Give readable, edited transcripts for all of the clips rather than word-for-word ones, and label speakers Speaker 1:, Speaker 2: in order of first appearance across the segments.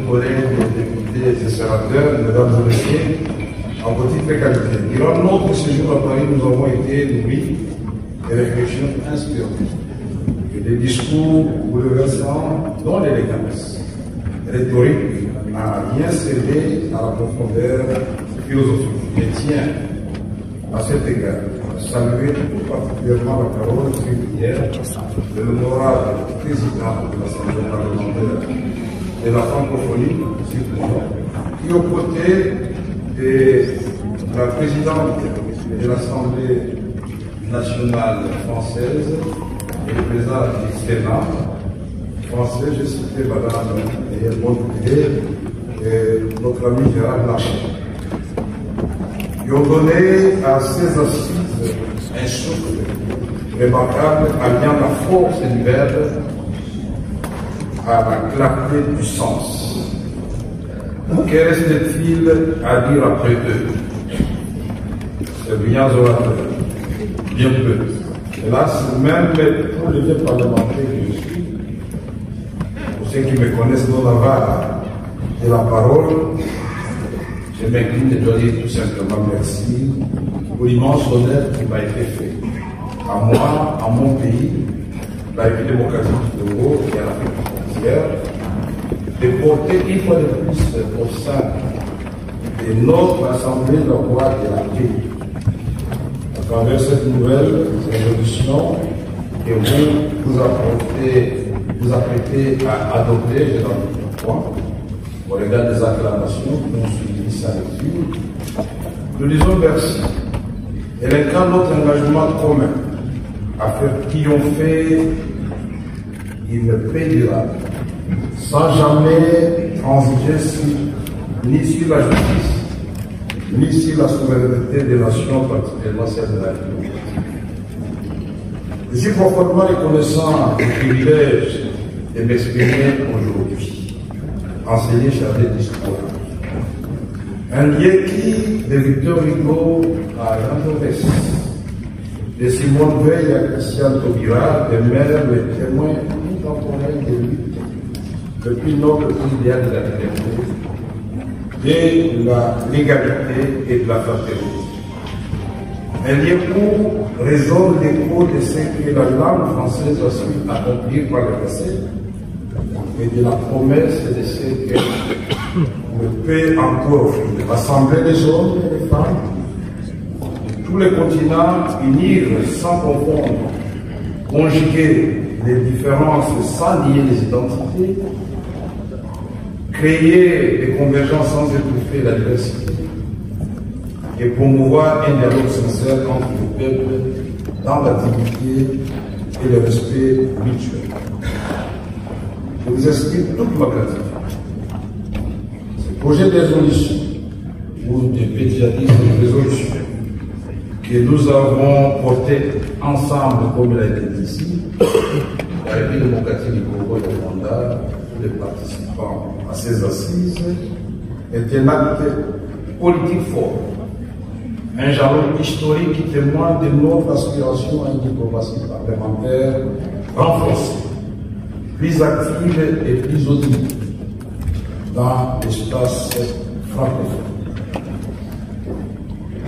Speaker 1: collègues, députés et sénateurs, mesdames et messieurs, en petite qualité. Durant notre séjour à Paris, nous avons été nourris des réflexions inspirantes et des discours bouleversants dont l'élégance rhétorique n'a rien cédé à la profondeur philosophique. Je tiens à cet égard à saluer tout particulièrement la parole singulière de l'honorable président de l'Assemblée parlementaire de la francophonie, qui, aux côtés de la présidente de l'Assemblée nationale française et le président du Sénat français, j'ai cité Madame et notre ami Gérard Larcher, qui ont donné à ces assises un souffle remarquable alliant la force du verbe à la clarté du sens. Que reste-t-il à dire après eux? C'est bien orateurs, bien peu. Hélas, même pour les vieux parlementaires que je suis, pour ceux qui me connaissent non avare de la parole, je m'incline et dois dire tout simplement merci pour l'immense honneur qui m'a été fait. À moi, à mon pays, la République démocratique du Congo et à l'Afrique entière, de porter une fois de plus au sein de notre Assemblée la voix de la paix. À travers cette nouvelle résolution que vous apprêtez à adopter, je n'en doute point, au regard des acclamations qui ont suivi sa lecture, nous disons merci. Elle incarne notre engagement commun à faire triompher une paix durable, sans jamais transiger ni sur la justice, ni sur la souveraineté des nations, particulièrement celle de la République. Je suis profondément reconnaissant du privilège de m'exprimer aujourd'hui, enseigner chargé d'histoire. Un lieu qui, de Victor Hugo à Jean-Jaurès, de Simone Veil à Christian Taubira, demeure le témoin contemporain de lutte depuis notre idéal de la liberté, de la légalité et de la fraternité. Un lieu où résonne l'écho de ce que la langue française a su accomplir par le passé et de la promesse de ce que le peut encore offrir. Rassembler les hommes et les femmes de tous les continents, unir sans confondre, conjuguer les différences sans nier les identités, créer des convergences sans étouffer la diversité et promouvoir un dialogue sincère entre les peuples dans la dignité et le respect mutuel. Je vous exprime toute ma gratitude. Ce projet de résolution ou de pédiatrisme de résolution que nous avons porté ensemble, comme il a été dit ici, la République démocratique du Congo et le Rwanda, les participants à ces assises, est un acte politique fort, un jalon historique qui témoigne de notre aspiration à une diplomatie parlementaire renforcée, plus active et plus audible dans l'espace francophone.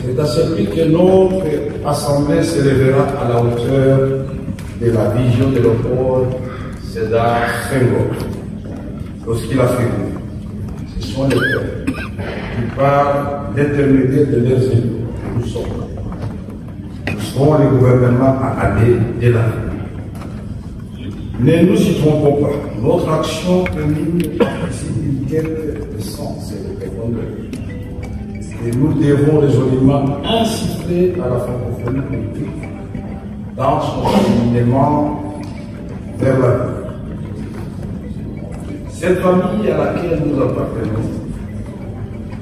Speaker 1: C'est à ce prix que notre Assemblée se révélera à la hauteur de la vision de Léopold Sédar Senghor lorsqu'il a fait ce sont les peuples qui par l'intermédiaire de leurs élus nous sommes. Nous serons les gouvernements à aller de la vie. Ne nous y trompons pas. Notre action commune participe d'une quête de sens et de profondeur. Et nous devons résolument inciter à la francophonie politique dans son cheminement vers la vie. Cette famille à laquelle nous appartenons,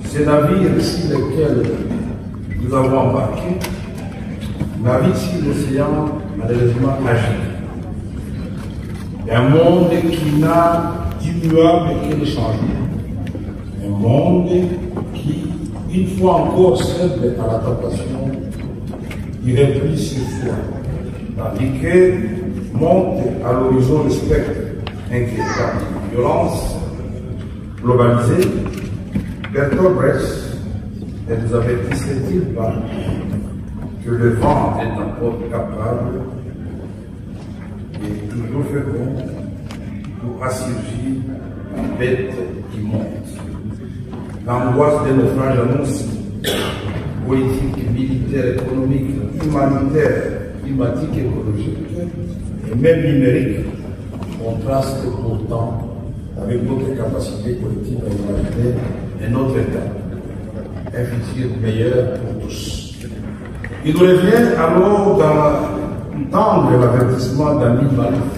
Speaker 1: ces navires sur lesquels nous avons embarqué, navires sur l'océan malheureusement agité. Un monde qui n'a d'immuable que le changement. Un monde qui, une fois encore, cède à la tentation du repli sur soi, tandis que monte à l'horizon le spectre inquiétant de violence, globalisée, Bertolt Brecht ne nous avertissait-il pas que le vent est encore capable et toujours fécond pour assujettir la bête qui monte? L'angoisse des naufrages annonce politique, militaire, économique, humanitaire, climatique, écologique et même numérique contraste pourtant avec notre capacité politique à imaginer un autre État, un futur meilleur pour tous. Il nous revient alors d'entendre l'avertissement d'Ami Malouf.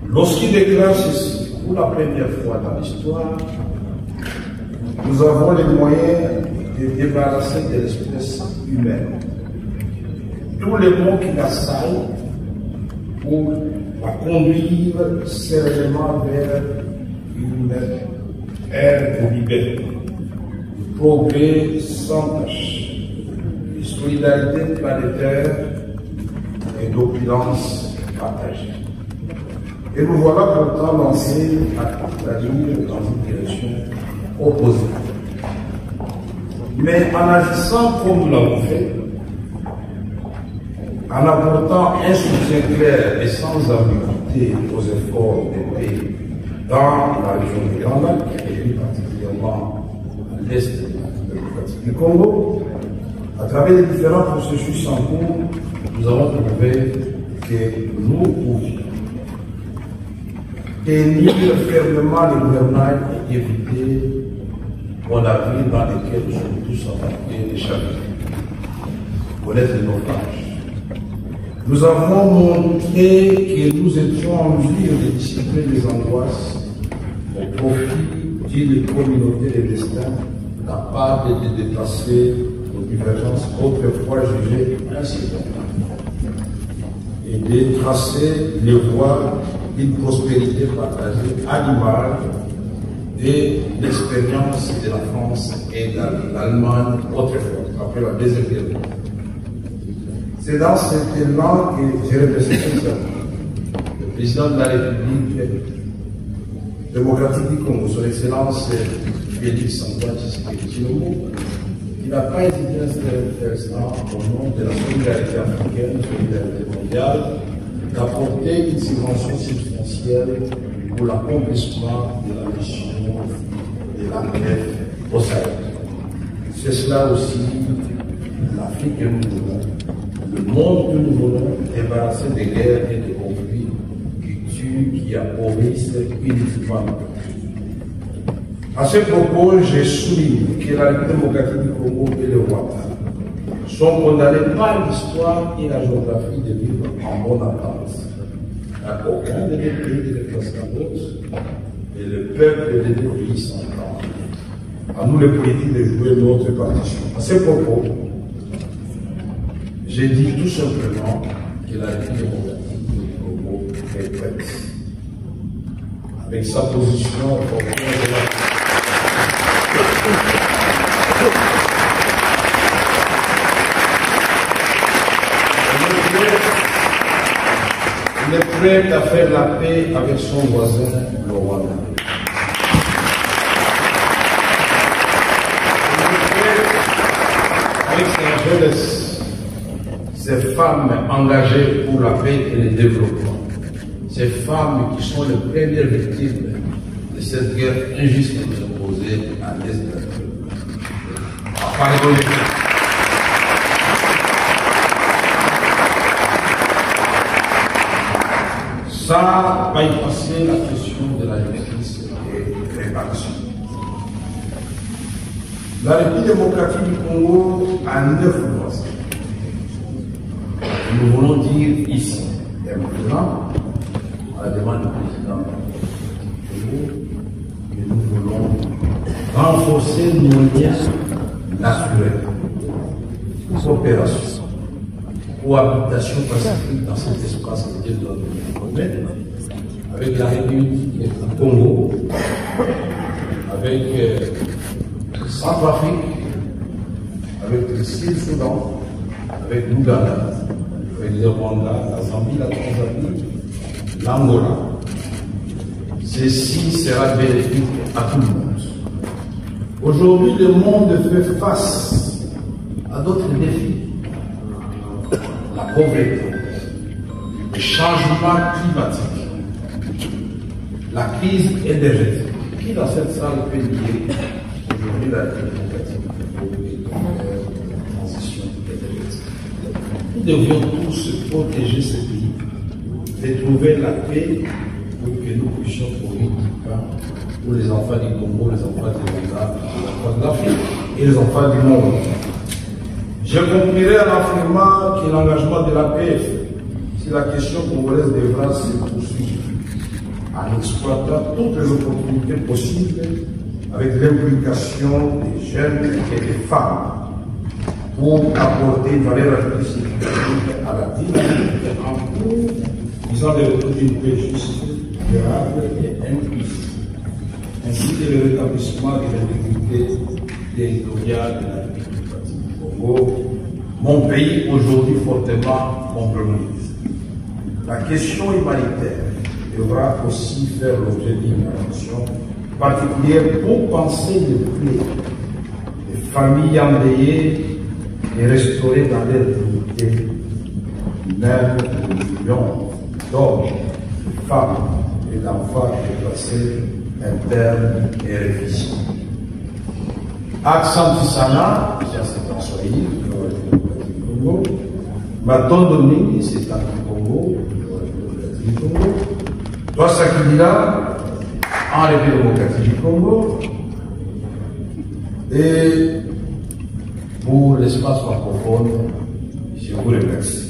Speaker 1: Lorsqu'il déclare ceci, pour la première fois dans l'histoire, nous avons les moyens de débarrasser de l'espèce humaine tous les mots qui l'assaillent pour la conduire sérieusement vers une ère de liberté, de progrès sans tâche, de solidarité planétaire et d'opulence partagée. Et nous voilà pourtant lancés à partir dans une direction opposée. Mais en agissant comme nous l'avons fait, en apportant un soutien clair et sans ambiguïté aux efforts des pays dans la région du Grand Lac, et plus particulièrement à l'est démocratique du Congo, à travers les différents processus en cours, nous avons trouvé que nous pouvions tenir fermement les gouvernements et éviter mon avenir dans lequel nous sommes tous embarqués et chavirés. Connaître nos naufrages. Nous avons montré que nous étions en mesure de dissiper les angoisses au profit d'une communauté de destin capable de dépasser nos divergences autrefois jugées insignifiantes et de tracer les voies d'une prospérité partagée à l'image de l'expérience de la France et de l'Allemagne autrefois, après la Deuxième Guerre mondiale. C'est dans cet élan que j'ai remercié le président de la République démocratique du Congo, son Excellence Félix Antoine Tshisekedi Tshilombo, qui n'a pas hésité à faire ça au nom de la solidarité africaine, solidarité mondiale, d'apporter une subvention substantielle pour l'accomplissement de la mission de l'AMF au Sahel. C'est cela aussi l'Afrique que nous voulons, le monde que nous voulons, débarrasser des guerres et des conflits qui tuent, qui appauvrissent inutilement. À ce propos, j'ai souligné que la République démocratique du Congo et le Rwanda sont condamnés par l'histoire et la géographie de vivre en bonne entente. Aucun des deux pays ne déplace la d'autre, et le peuple des deux pays s'entend. À nous les politiques de jouer notre partition. À ce propos, j'ai dit tout simplement que la République démocratique du Congo est prête. Avec sa position au fond de la... Il est prêt à faire la paix avec son voisin, le Rwanda. Il est prêt avec sa jeunesse, ces femmes engagées pour la paix et le développement, ces femmes qui sont les premières victimes de cette guerre injuste qui nous est posée à l'est de la République. Ça va y passer la question de la justice et réparation. La République démocratique du Congo a 9 voisins. Nous voulons dire ici et maintenant, à la demande du président du Congo, que nous voulons renforcer nos liens naturels, coopération, cohabitation pacifique dans cet espace que Dieu doit nous connaître, avec la République du Congo, avec Centrafrique, avec le Sud-Soudan, avec l'Ouganda, avec le Rwanda, la Zambie, la Tanzanie, l'Angola, ceci sera bénéfique à tout le monde. Aujourd'hui, le monde fait face à d'autres défis. La pauvreté, le changement climatique, la crise énergétique. Qui dans cette salle peut dire aujourd'hui la démocratie, la transition énergétique? Nous devions tous protéger ce pays, de trouver la paix pour que nous puissions trouver du pain pour les enfants du Congo, les enfants de l'Angola, les enfants de l'Afrique et les enfants du monde. Je conclurai en affirmant que l'engagement de la paix, si la question congolaise devra se poursuivre en exploitant toutes les opportunités possibles avec l'implication des jeunes et des femmes pour apporter une valeur ajoutée significative à la dynamique en cours visant le retour d'une paix juste, durable et inclusive, ainsi que le rétablissement de l'intégrité territoriale de la République démocratique du Congo, mon pays aujourd'hui fortement compromis. La question humanitaire devra aussi faire l'objet d'une attention particulière pour penser le plaies des familles endeuillées et restaurer dans leur dignité, même les millions d'hommes, de femmes et d'enfants déplacés internes et réfugiés. Accent Sana, c'est en Swahili, du Congo. Matondo Mingi, c'est en Congo, du Congo. Tosa Kidila, en République démocratique du Congo. Et pour l'espace francophone, je vous remercie.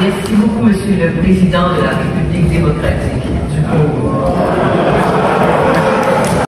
Speaker 2: Merci beaucoup, Monsieur le Président de la République démocratique.